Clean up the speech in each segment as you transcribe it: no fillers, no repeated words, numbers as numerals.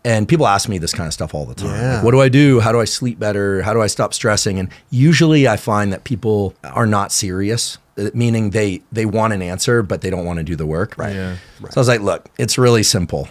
And people ask me this kind of stuff all the time. Like, what do I do? How do I sleep better? How do I stop stressing? And usually I find that people are not serious, meaning they want an answer, but they don't want to do the work. Right. Yeah. So I was like, look, it's really simple.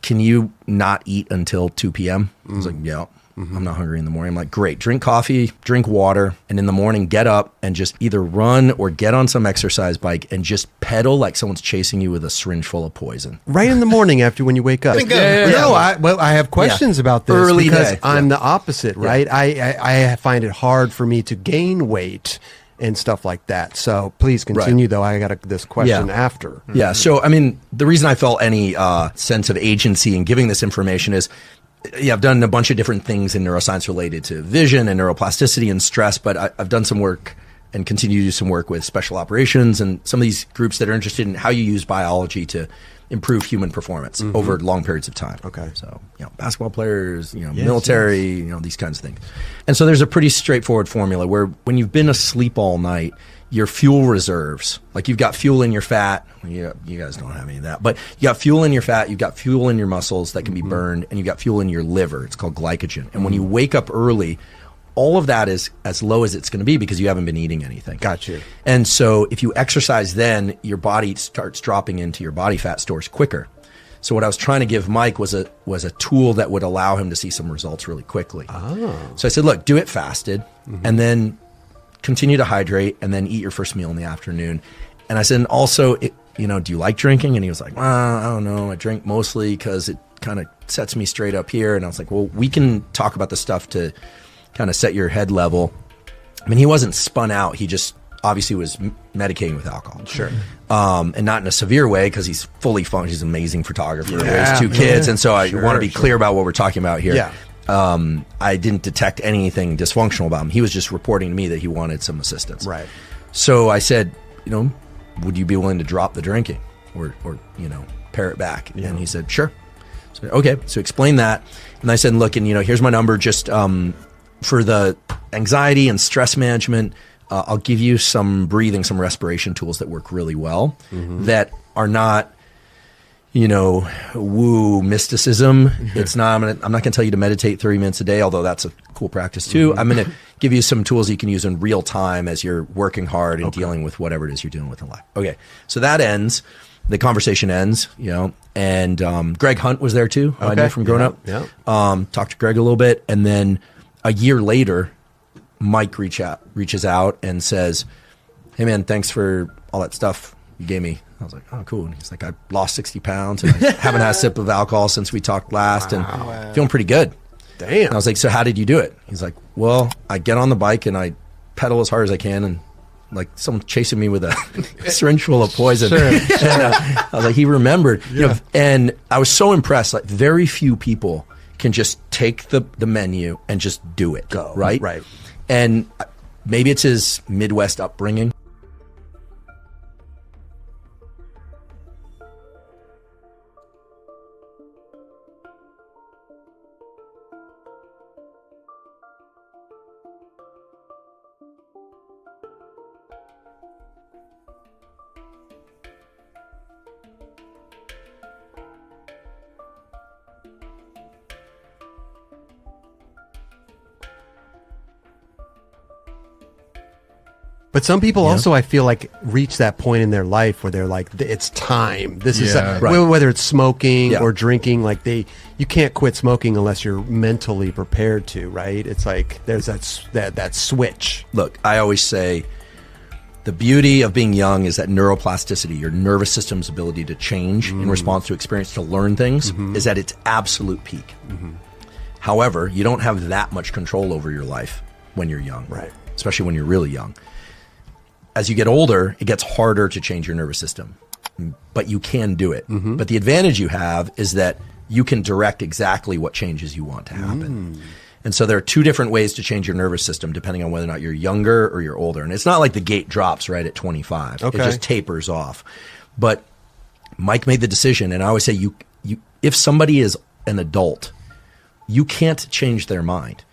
Can you not eat until 2 p.m.? I was like, yeah. I'm not hungry in the morning. I'm like, great, drink coffee, drink water, and in the morning, get up and just either run or get on some exercise bike and just pedal like someone's chasing you with a syringe full of poison. Right in the morning after when you wake up. No, I have questions about this Early because day. I'm the opposite, right? I find it hard for me to gain weight and stuff like that. So please continue, though. I got this question after. Yeah. So, I mean, the reason I felt any sense of agency in giving this information is, I've done a bunch of different things in neuroscience related to vision and neuroplasticity and stress, but I've done some work and continue to do some work with special operations and some of these groups that are interested in how you use biology to improve human performance over long periods of time. Okay. So, basketball players, military, these kinds of things. And so there's a pretty straightforward formula where when you've been asleep all night, your fuel reserves, like you've got fuel in your fat. You guys don't have any of that, but you got fuel in your fat, you've got fuel in your muscles that can be burned, and you got fuel in your liver. It's called glycogen. And when you wake up early, all of that is as low as it's going to be because you haven't been eating anything. Got you. And so if you exercise then, your body starts dropping into your body fat stores quicker. So what I was trying to give Mike was a tool that would allow him to see some results really quickly. Oh. So I said, look, do it fasted, and then continue to hydrate, and then eat your first meal in the afternoon. And I said, and also, do you like drinking? And he was like, I don't know. I drink mostly because it kind of sets me straight up here. And I was like, well, we can talk about the stuff to kind of set your head level. I mean, he wasn't spun out. He just obviously was medicating with alcohol. Sure. And not in a severe way because he's fully functional. He's an amazing photographer. He has 2 kids. And so I want to be clear about what we're talking about here. Yeah. I didn't detect anything dysfunctional about him. He was just reporting to me that he wanted some assistance. Right. So I said, would you be willing to drop the drinking or pare it back? Yeah. And he said, sure. So, okay. So explain that. And I said, look, and here's my number. Just for the anxiety and stress management, I'll give you some breathing, some respiration tools that work really well that are not, woo mysticism. It's not, I'm not going to tell you to meditate 30 minutes a day, although that's a cool practice too. I'm going to give you some tools you can use in real time as you're working hard and dealing with whatever it is you're dealing with in life. Okay. So that ends, the conversation ends, and Greg Hunt was there too. I knew from growing up. Yeah. Talked to Greg a little bit. And then a year later, Mike reaches out and says, hey man, thanks for all that stuff you gave me. I was like, oh, cool. And he's like, I lost 60 pounds and I haven't had a sip of alcohol since we talked last and feeling pretty good. Damn. And I was like, so how did you do it? He's like, well, I get on the bike and I pedal as hard as I can and like someone chasing me with a syringe full of poison. Sure. And, I was like, he remembered. And I was so impressed. Like very few people can just take the menu and just do it. Go. Right? Right. And maybe it's his Midwest upbringing. But some people also, I feel like, reach that point in their life where they're like, it's time. This is whether it's smoking or drinking, like you can't quit smoking unless you're mentally prepared to, right? It's like there's that switch. Look, I always say the beauty of being young is that neuroplasticity, your nervous system's ability to change in response to experience, to learn things, is at its absolute peak. However, you don't have that much control over your life when you're young, right? Especially when you're really young. As you get older, it gets harder to change your nervous system, but you can do it. But the advantage you have is that you can direct exactly what changes you want to happen. And so there are 2 different ways to change your nervous system depending on whether or not you're younger or you're older. And it's not like the gate drops right at 25. It just tapers off. But Mike made the decision, and I always say, if somebody is an adult, you can't change their mind.